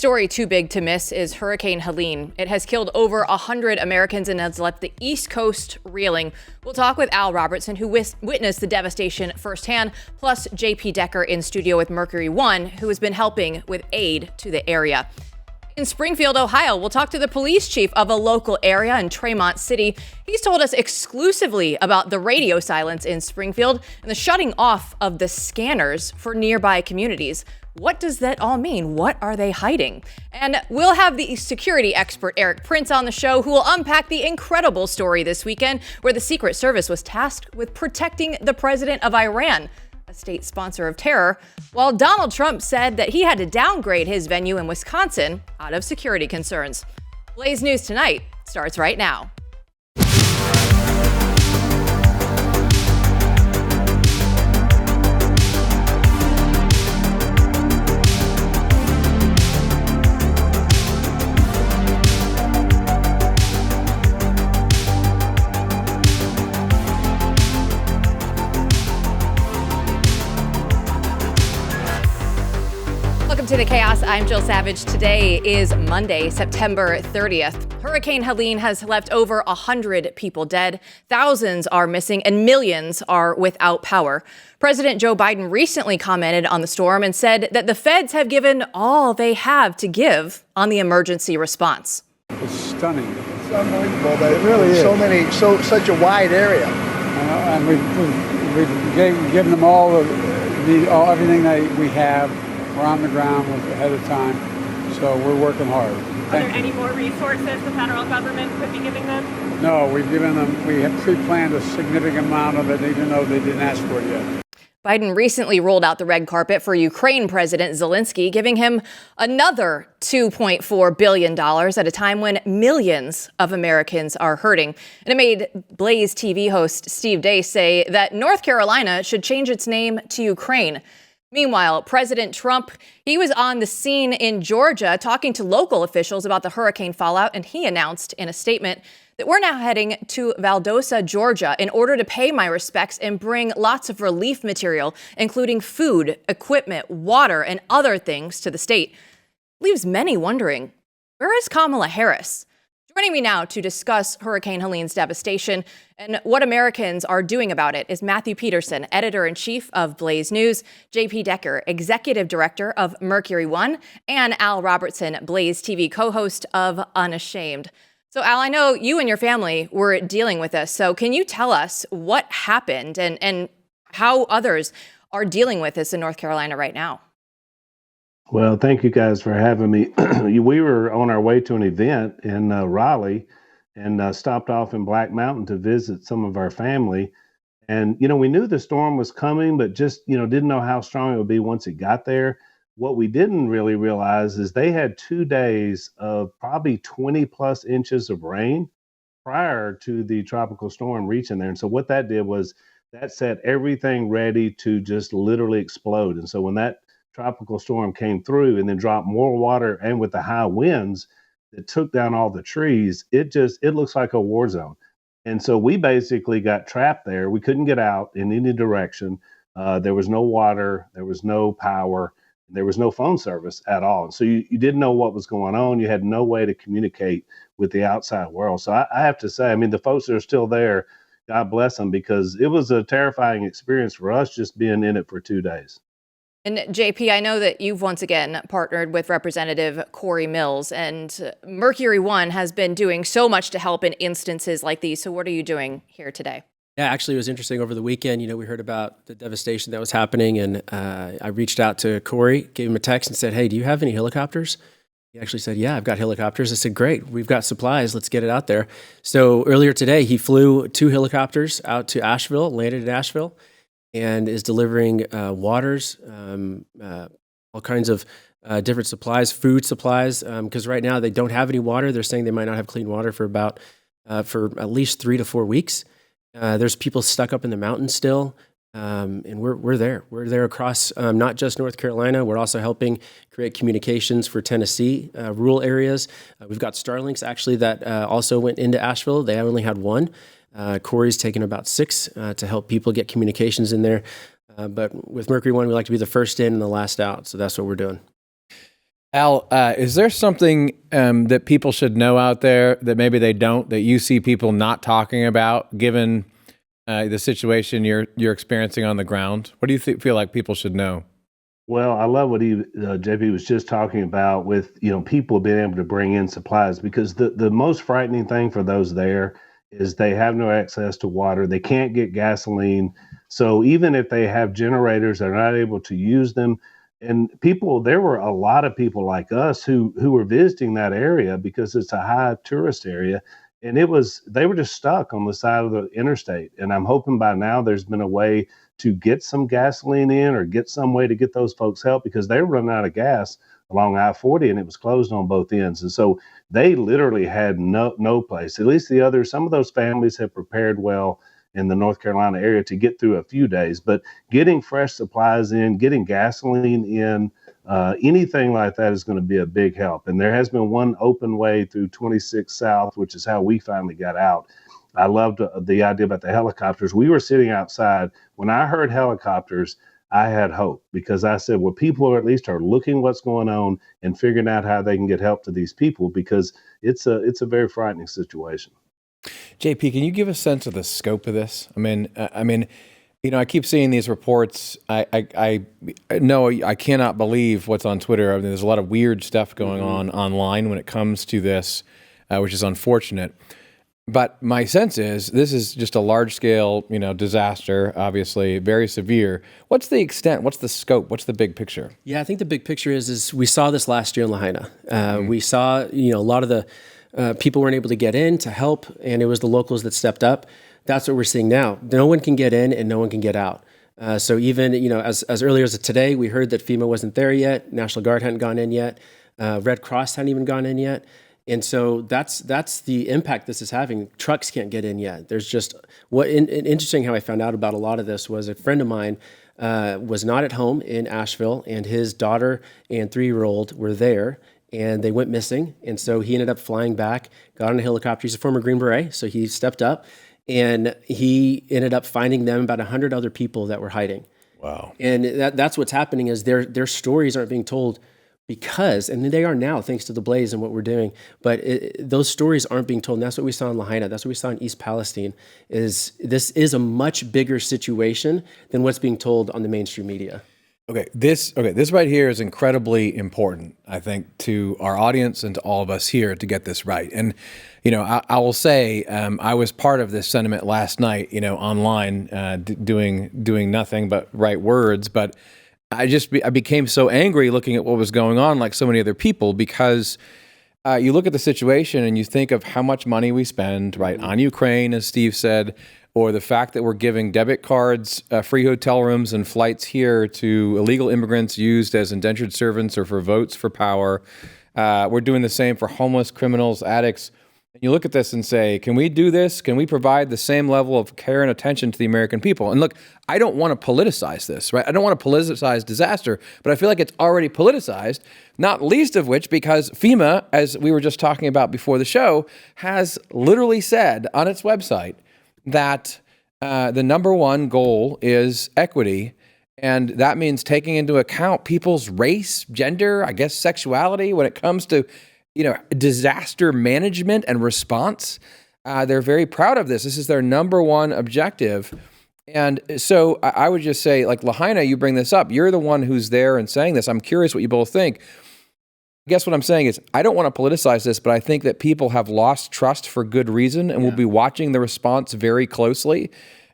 story too big to miss is Hurricane Helene. It has killed over 100 Americans and has left the East Coast reeling. We'll talk with Al Robertson, who witnessed the devastation firsthand, plus JP Decker in studio with Mercury One, who has been helping with aid to the area. In Springfield, Ohio, we'll talk to the police chief of a local area in Tremont City. He's told us exclusively about the radio silence in Springfield and the shutting off of the scanners for nearby communities. What does that all mean? What are they hiding? And we'll have the security expert Eric Prince on the show, who will unpack the incredible story this weekend where the Secret Service was tasked with protecting the president of Iran, a state sponsor of terror, while Donald Trump said that he had to downgrade his venue in Wisconsin out of security concerns. Blaze News Tonight starts right now. Welcome to the Chaos. I'm Jill Savage. Today is Monday, September 30th. Hurricane Helene has left over 100 people dead. Thousands are missing and millions are without power. President Joe Biden recently commented on the storm and said that the feds have given all they have to give on the emergency response. It's stunning. It's unbelievable. It really is. Such a wide area. And we've given them all everything we have. We're on the ground ahead of time, so we're working hard. Are there any more resources the federal government could be giving them? No, we have pre-planned a significant amount of it, even though they didn't ask for it yet. Biden recently rolled out the red carpet for Ukraine President Zelensky, giving him another $2.4 billion at a time when millions of Americans are hurting. And it made Blaze TV host Steve Day say that North Carolina should change its name to Ukraine. Meanwhile, President Trump, he was on the scene in Georgia talking to local officials about the hurricane fallout, and he announced in a statement that we're now heading to Valdosta, Georgia, in order to pay my respects and bring lots of relief material, including food, equipment, water, and other things to the state. Leaves many wondering, where is Kamala Harris? Joining me now to discuss Hurricane Helene's devastation and what Americans are doing about it is Matthew Peterson, editor-in-chief of Blaze News, JP Decker, executive director of Mercury One, and Al Robertson, Blaze TV co-host of Unashamed. So Al, I know you and your family were dealing with this. So can you tell us what happened and how others are dealing with this in North Carolina right now? Well, thank you guys for having me. We were on our way to an event in Raleigh and stopped off in Black Mountain to visit some of our family. And, we knew the storm was coming, but just, didn't know how strong it would be once it got there. What we didn't really realize is they had 2 days of probably 20 plus inches of rain prior to the tropical storm reaching there. And so what that did was that set everything ready to just literally explode. And so when that tropical storm came through and then dropped more water, and with the high winds that took down all the trees, it looks like a war zone. And so we basically got trapped there. We couldn't get out in any direction. There was no water, there was no power, there was no phone service at all. And so you didn't know what was going on. You had no way to communicate with the outside world. So I have to say, the folks that are still there, God bless them, because it was a terrifying experience for us just being in it for 2 days. And JP, I know that you've once again partnered with Representative Corey Mills, and Mercury One has been doing so much to help in instances like these. So what are you doing here today? Yeah, actually, it was interesting over the weekend. We heard about the devastation that was happening, and I reached out to Corey, gave him a text and said, hey, do you have any helicopters? He actually said, yeah, I've got helicopters. I said, great, we've got supplies. Let's get it out there. So earlier today, he flew 2 helicopters out to Asheville, landed in Asheville, and is delivering waters, all kinds of different supplies, food supplies, because right now they don't have any water. They're saying they might not have clean water for at least 3 to 4 weeks. There's people stuck up in the mountains still, and we're there. We're there across not just North Carolina. We're also helping create communications for Tennessee, rural areas. We've got Starlinks actually that also went into Asheville. They only had 1. Corey's taken about 6 to help people get communications in there. But with Mercury One, we like to be the first in and the last out. So that's what we're doing. Al, is there something that people should know out there that maybe they don't, that you see people not talking about, given the situation you're experiencing on the ground? What do you feel like people should know? Well, I love what JP was just talking about with, people being able to bring in supplies, because the most frightening thing for those there is they have no access to water. They can't get gasoline. So even if they have generators, they're not able to use them. And there were a lot of people like us who were visiting that area because it's a high tourist area. And they were just stuck on the side of the interstate. And I'm hoping by now there's been a way to get some gasoline in, or get some way to get those folks help, because they were running out of gas along I-40 and it was closed on both ends. And so they literally had no place. At least some of those families have prepared well in the North Carolina area to get through a few days. But getting fresh supplies in, getting gasoline in, anything like that is going to be a big help. And there has been one open way through 26 South, which is how we finally got out. I loved the idea about the helicopters. We were sitting outside. When I heard helicopters, I had hope, because I said, well, people are at least looking what's going on and figuring out how they can get help to these people, because it's a very frightening situation. JP, can you give a sense of the scope of this? I mean, I keep seeing these reports. I know I cannot believe what's on Twitter. I mean, there's a lot of weird stuff going on online when it comes to this, which is unfortunate. But my sense is this is just a large-scale, disaster, obviously very severe. What's the extent? What's the scope? What's the big picture? Yeah, I think the big picture is we saw this last year in Lahaina. We saw, a lot of the people weren't able to get in to help, and it was the locals that stepped up. That's what we're seeing now. No one can get in and no one can get out. So even, as early as today, we heard that FEMA wasn't there yet. National Guard hadn't gone in yet. Red Cross hadn't even gone in yet. And so that's the impact this is having. Trucks can't get in yet. There's just interesting how I found out about a lot of this was a friend of mine was not at home in Asheville, and his daughter and 3-year-old were there, and they went missing. And so he ended up flying back, got on a helicopter. He's a former Green Beret, so he stepped up, and he ended up finding them, about 100 other people that were hiding. Wow. And that's what's happening is their stories aren't being told, because, and they are now thanks to the Blaze and what we're doing, but those stories aren't being told. And that's what we saw in Lahaina. That's what we saw in East Palestine. This is a much bigger situation than what's being told on the mainstream media. Okay, this right here is incredibly important, I think, to our audience and to all of us here to get this right. And, I will say I was part of this sentiment last night, online, doing nothing but write words, but I became so angry looking at what was going on, like so many other people, because you look at the situation and you think of how much money we spend, right, on Ukraine, as Steve said, or the fact that we're giving debit cards, free hotel rooms and flights here to illegal immigrants used as indentured servants or for votes for power. We're doing the same for homeless, criminals, addicts. And you look at this and say, can we do this? Can we provide the same level of care and attention to the American people? And look, I don't want to politicize this, right? I don't want to politicize disaster, but I feel like it's already politicized, not least of which because FEMA, as we were just talking about before the show, has literally said on its website that the number one goal is equity. And that means taking into account people's race, gender, I guess sexuality when it comes to disaster management and response. They're very proud of this. This is their number one objective. And so I would just say, like Lahaina, you bring this up. You're the one who's there and saying this. I'm curious what you both think. I guess what I'm saying is I don't want to politicize this, but I think that people have lost trust for good reason, and we'll be watching the response very closely.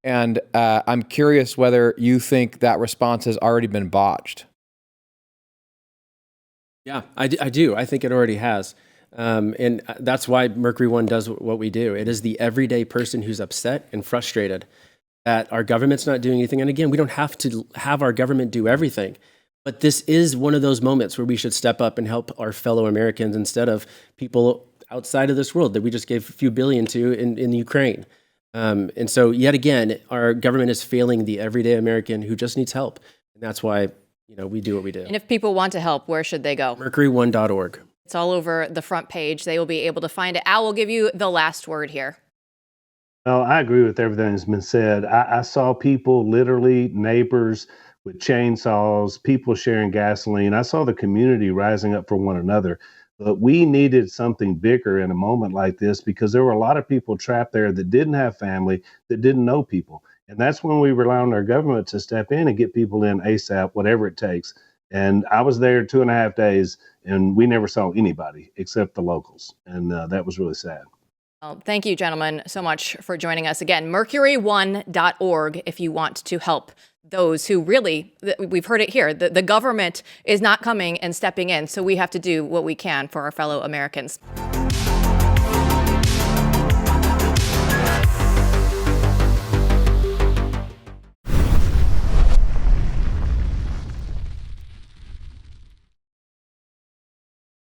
And I'm curious whether you think that response has already been botched. Yeah, I do. I think it already has. And that's why Mercury One does what we do. It is the everyday person who's upset and frustrated that our government's not doing anything. And again, we don't have to have our government do everything. But this is one of those moments where we should step up and help our fellow Americans instead of people outside of this world that we just gave a few billion to in Ukraine. And so yet again, our government is failing the everyday American who just needs help. And that's why we do what we do. And if people want to help, where should they go? Mercury1.org. It's all over the front page. They will be able to find it. Al will give you the last word here. Well, I agree with everything that's been said. I saw people, literally neighbors, with chainsaws, people sharing gasoline. I saw the community rising up for one another. But we needed something bigger in a moment like this because there were a lot of people trapped there that didn't have family, that didn't know people. And that's when we rely on our government to step in and get people in ASAP, whatever it takes. And I was there 2.5 days and we never saw anybody except the locals. And that was really sad. Well, thank you, gentlemen, so much for joining us again. Mercury1.org if you want to help those who really, we've heard it here, the government is not coming and stepping in. So we have to do what we can for our fellow Americans.